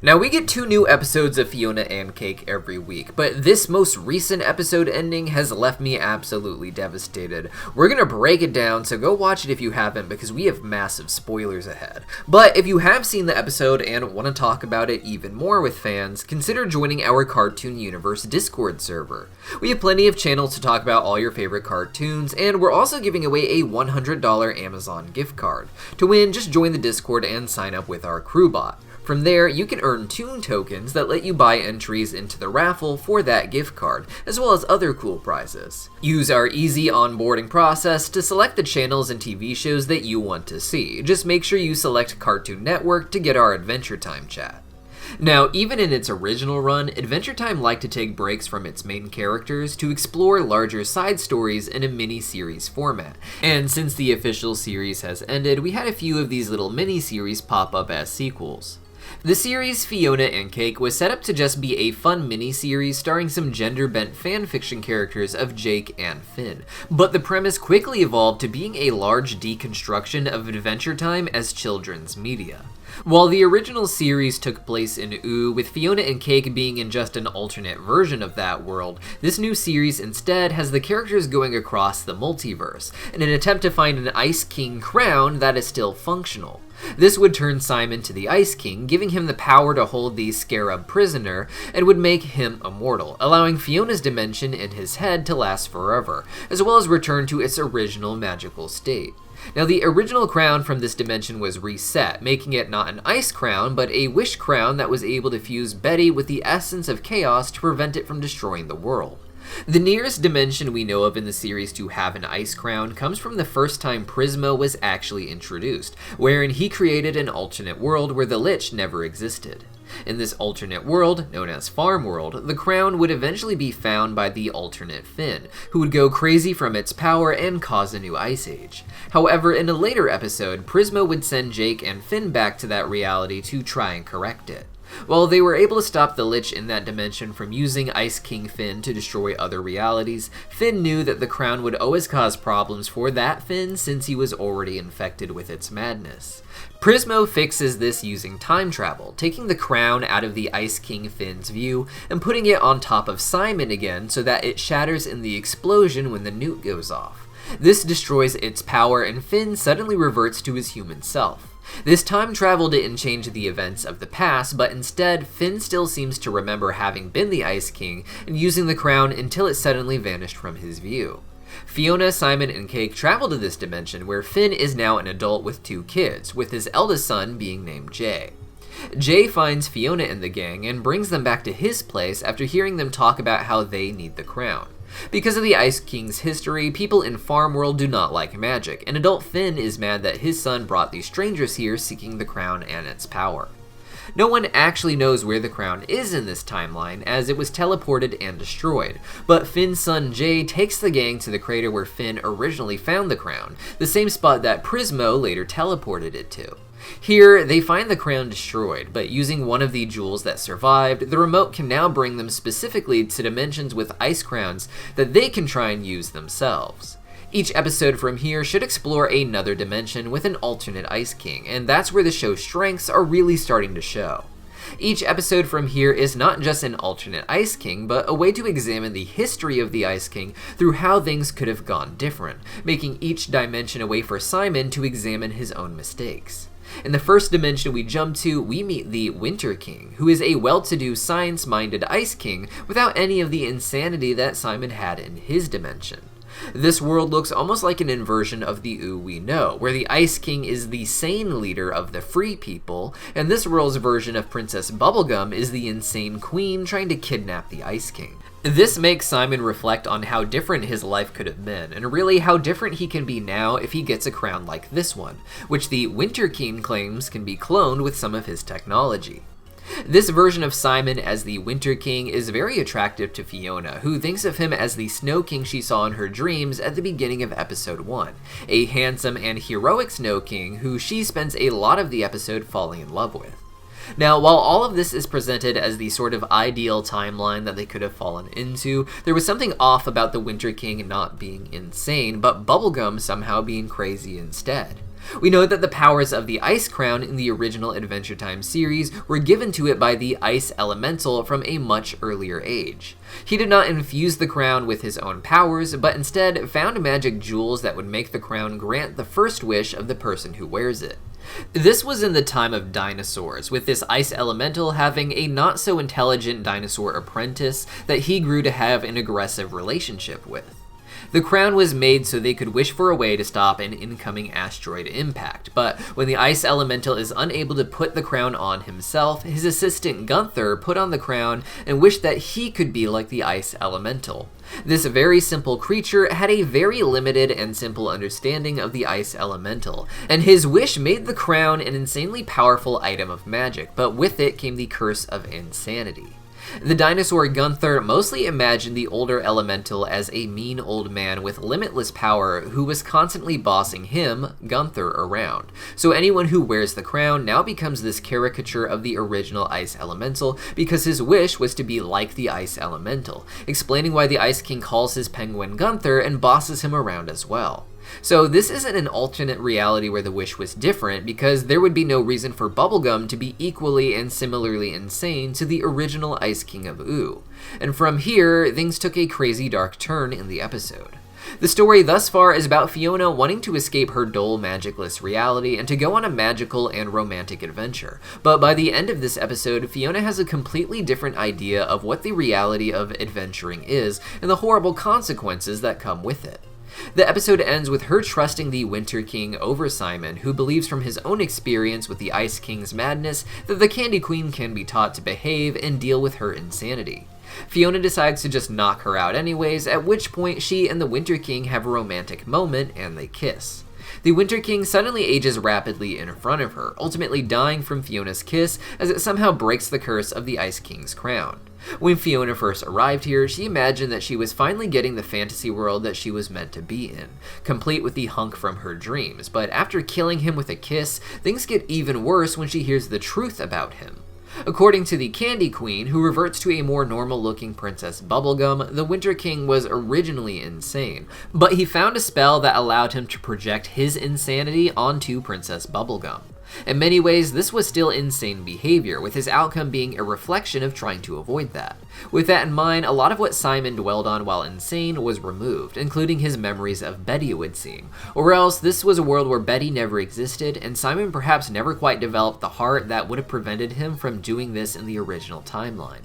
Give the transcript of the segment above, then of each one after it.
Now, we get 2 new episodes of Fiona and Cake every week, but this most recent episode ending has left me absolutely devastated. We're gonna break it down, so go watch it if you haven't, because we have massive spoilers ahead. But if you have seen the episode and want to talk about it even more with fans, consider joining our Cartoon Universe Discord server. We have plenty of channels to talk about all your favorite cartoons, and we're also giving away a $100 Amazon gift card. To win, just join the Discord and sign up with our crew bot. From there, you can earn Toon tokens that let you buy entries into the raffle for that gift card, as well as other cool prizes. Use our easy onboarding process to select the channels and TV shows that you want to see. Just make sure you select Cartoon Network to get our Adventure Time chat. Now, even in its original run, Adventure Time liked to take breaks from its main characters to explore larger side stories in a mini-series format. And since the official series has ended, we had a few of these little mini-series pop up as sequels. The series Fiona and Cake was set up to just be a fun mini-series starring some gender-bent fanfiction characters of Jake and Finn, but the premise quickly evolved to being a large deconstruction of Adventure Time as children's media. While the original series took place in Ooo, with Fiona and Cake being in just an alternate version of that world, this new series instead has the characters going across the multiverse, in an attempt to find an Ice King crown that is still functional. This would turn Simon to the Ice King, giving him the power to hold the Scarab prisoner, and would make him immortal, allowing Fiona's dimension in his head to last forever, as well as return to its original magical state. Now, the original crown from this dimension was reset, making it not an ice crown, but a wish crown that was able to fuse Betty with the essence of chaos to prevent it from destroying the world. The nearest dimension we know of in the series to have an ice crown comes from the first time Prismo was actually introduced, wherein he created an alternate world where the Lich never existed. In this alternate world, known as Farmworld, the crown would eventually be found by the alternate Finn, who would go crazy from its power and cause a new ice age. However, in a later episode, Prismo would send Jake and Finn back to that reality to try and correct it. While they were able to stop the Lich in that dimension from using Ice King Finn to destroy other realities, Finn knew that the crown would always cause problems for that Finn since he was already infected with its madness. Prismo fixes this using time travel, taking the crown out of the Ice King Finn's view and putting it on top of Simon again so that it shatters in the explosion when the nuke goes off. This destroys its power and Finn suddenly reverts to his human self. This time travel didn't change the events of the past, but instead, Finn still seems to remember having been the Ice King and using the crown until it suddenly vanished from his view. Fiona, Simon, and Cake travel to this dimension where Finn is now an adult with 2 kids, with his eldest son being named Jay. Jay finds Fiona and the gang and brings them back to his place after hearing them talk about how they need the crown. Because of the Ice King's history, people in Farmworld do not like magic, and adult Finn is mad that his son brought these strangers here seeking the crown and its power. No one actually knows where the crown is in this timeline, as it was teleported and destroyed, but Finn's son Jay takes the gang to the crater where Finn originally found the crown, the same spot that Prismo later teleported it to. Here, they find the crown destroyed, but using one of the jewels that survived, the remote can now bring them specifically to dimensions with ice crowns that they can try and use themselves. Each episode from here should explore another dimension with an alternate Ice King, and that's where the show's strengths are really starting to show. Each episode from here is not just an alternate Ice King, but a way to examine the history of the Ice King through how things could have gone different, making each dimension a way for Simon to examine his own mistakes. In the first dimension we jump to, we meet the Winter King, who is a well-to-do, science-minded Ice King without any of the insanity that Simon had in his dimension. This world looks almost like an inversion of the Ooo we know, where the Ice King is the sane leader of the free people, and this world's version of Princess Bubblegum is the insane queen trying to kidnap the Ice King. This makes Simon reflect on how different his life could have been, and really how different he can be now if he gets a crown like this one, which the Winter King claims can be cloned with some of his technology. This version of Simon as the Winter King is very attractive to Fiona, who thinks of him as the Snow King she saw in her dreams at the beginning of episode 1, a handsome and heroic Snow King who she spends a lot of the episode falling in love with. Now, while all of this is presented as the sort of ideal timeline that they could have fallen into, there was something off about the Winter King not being insane, but Bubblegum somehow being crazy instead. We know that the powers of the Ice Crown in the original Adventure Time series were given to it by the Ice Elemental from a much earlier age. He did not infuse the crown with his own powers, but instead found magic jewels that would make the crown grant the first wish of the person who wears it. This was in the time of dinosaurs, with this Ice Elemental having a not-so-intelligent dinosaur apprentice that he grew to have an aggressive relationship with. The crown was made so they could wish for a way to stop an incoming asteroid impact, but when the Ice Elemental is unable to put the crown on himself, his assistant Gunther put on the crown and wished that he could be like the Ice Elemental. This very simple creature had a very limited and simple understanding of the Ice Elemental, and his wish made the crown an insanely powerful item of magic, but with it came the curse of insanity. The dinosaur Gunther mostly imagined the older elemental as a mean old man with limitless power who was constantly bossing him, Gunther, around. So anyone who wears the crown now becomes this caricature of the original Ice Elemental because his wish was to be like the Ice Elemental, explaining why the Ice King calls his penguin Gunther and bosses him around as well. So this isn't an alternate reality where the wish was different, because there would be no reason for Bubblegum to be equally and similarly insane to the original Ice King of Ooo. And from here, things took a crazy dark turn in the episode. The story thus far is about Fiona wanting to escape her dull, magicless reality and to go on a magical and romantic adventure. But by the end of this episode, Fiona has a completely different idea of what the reality of adventuring is and the horrible consequences that come with it. The episode ends with her trusting the Winter King over Simon, who believes from his own experience with the Ice King's madness that the Candy Queen can be taught to behave and deal with her insanity. Fiona decides to just knock her out anyways, at which point she and the Winter King have a romantic moment and they kiss. The Winter King suddenly ages rapidly in front of her, ultimately dying from Fiona's kiss as it somehow breaks the curse of the Ice King's crown. When Fiona first arrived here, she imagined that she was finally getting the fantasy world that she was meant to be in, complete with the hunk from her dreams, but after killing him with a kiss, things get even worse when she hears the truth about him. According to the Candy Queen, who reverts to a more normal-looking Princess Bubblegum, the Winter King was originally insane, but he found a spell that allowed him to project his insanity onto Princess Bubblegum. In many ways, this was still insane behavior, with his outcome being a reflection of trying to avoid that. With that in mind, a lot of what Simon dwelled on while insane was removed, including his memories of Betty, it would seem. Or else, this was a world where Betty never existed, and Simon perhaps never quite developed the heart that would have prevented him from doing this in the original timeline.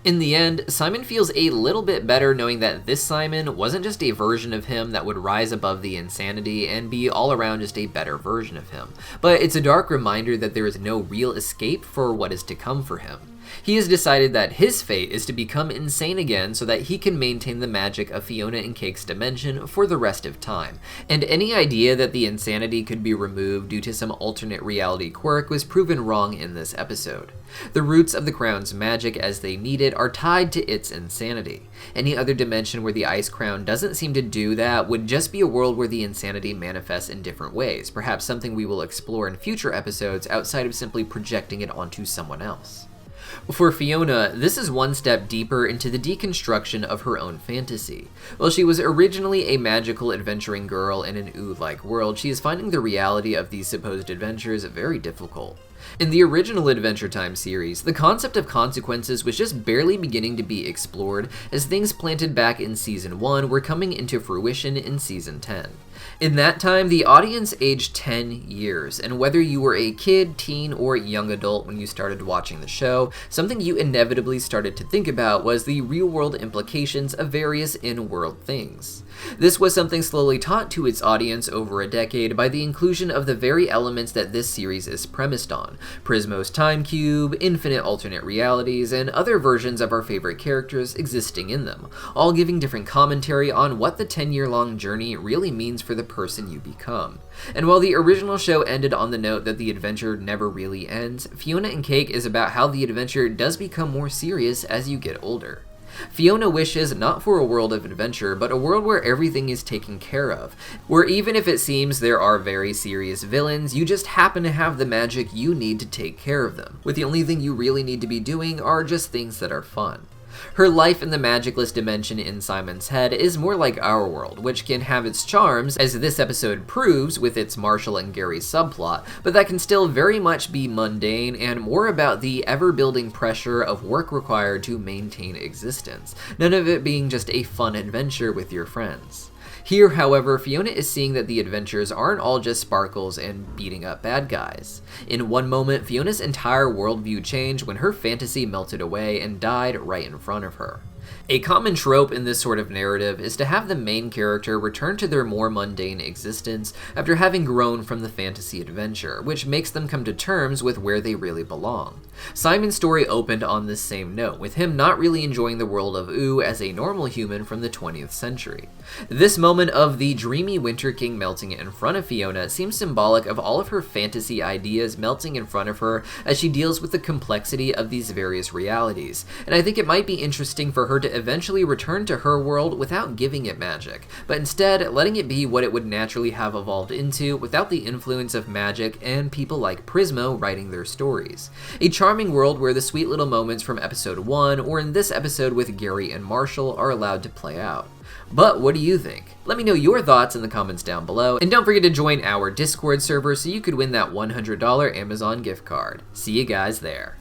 In the end, Simon feels a little bit better knowing that this Simon wasn't just a version of him that would rise above the insanity and be all around just a better version of him, but it's a dark reminder that there is no real escape for what is to come for him. He has decided that his fate is to become insane again so that he can maintain the magic of Fiona and Cake's dimension for the rest of time, and any idea that the insanity could be removed due to some alternate reality quirk was proven wrong in this episode. The roots of the crown's magic as they need it are tied to its insanity. Any other dimension where the Ice Crown doesn't seem to do that would just be a world where the insanity manifests in different ways, perhaps something we will explore in future episodes outside of simply projecting it onto someone else. For Fiona, this is one step deeper into the deconstruction of her own fantasy. While she was originally a magical adventuring girl in an Ooo-like world, she is finding the reality of these supposed adventures very difficult. In the original Adventure Time series, the concept of consequences was just barely beginning to be explored as things planted back in Season 1 were coming into fruition in Season 10. In that time, the audience aged 10 years, and whether you were a kid, teen, or young adult when you started watching the show, something you inevitably started to think about was the real-world implications of various in-world things. This was something slowly taught to its audience over a decade by the inclusion of the very elements that this series is premised on: Prismo's time cube, infinite alternate realities, and other versions of our favorite characters existing in them, all giving different commentary on what the 10-year-long journey really means for the person you become. And while the original show ended on the note that the adventure never really ends, Fiona and Cake is about how the adventure does become more serious as you get older. Fiona wishes not for a world of adventure, but a world where everything is taken care of, where even if it seems there are very serious villains, you just happen to have the magic you need to take care of them, with the only thing you really need to be doing are just things that are fun. Her life in the magicless dimension in Simon's head is more like our world, which can have its charms, as this episode proves with its Marshall and Gary subplot, but that can still very much be mundane and more about the ever-building pressure of work required to maintain existence, none of it being just a fun adventure with your friends. Here, however, Fiona is seeing that the adventures aren't all just sparkles and beating up bad guys. In one moment, Fiona's entire worldview changed when her fantasy melted away and died right in front of her. A common trope in this sort of narrative is to have the main character return to their more mundane existence after having grown from the fantasy adventure, which makes them come to terms with where they really belong. Simon's story opened on this same note, with him not really enjoying the world of Ooh as a normal human from the 20th century. This moment of the dreamy Winter King melting in front of Fiona seems symbolic of all of her fantasy ideas melting in front of her as she deals with the complexity of these various realities, and I think it might be interesting for her to eventually return to her world without giving it magic, but instead letting it be what it would naturally have evolved into without the influence of magic and people like Prismo writing their stories. A charming world where the sweet little moments from episode 1, or in this episode with Gary and Marshall, are allowed to play out. But what do you think? Let me know your thoughts in the comments down below, and don't forget to join our Discord server so you could win that $100 Amazon gift card. See you guys there.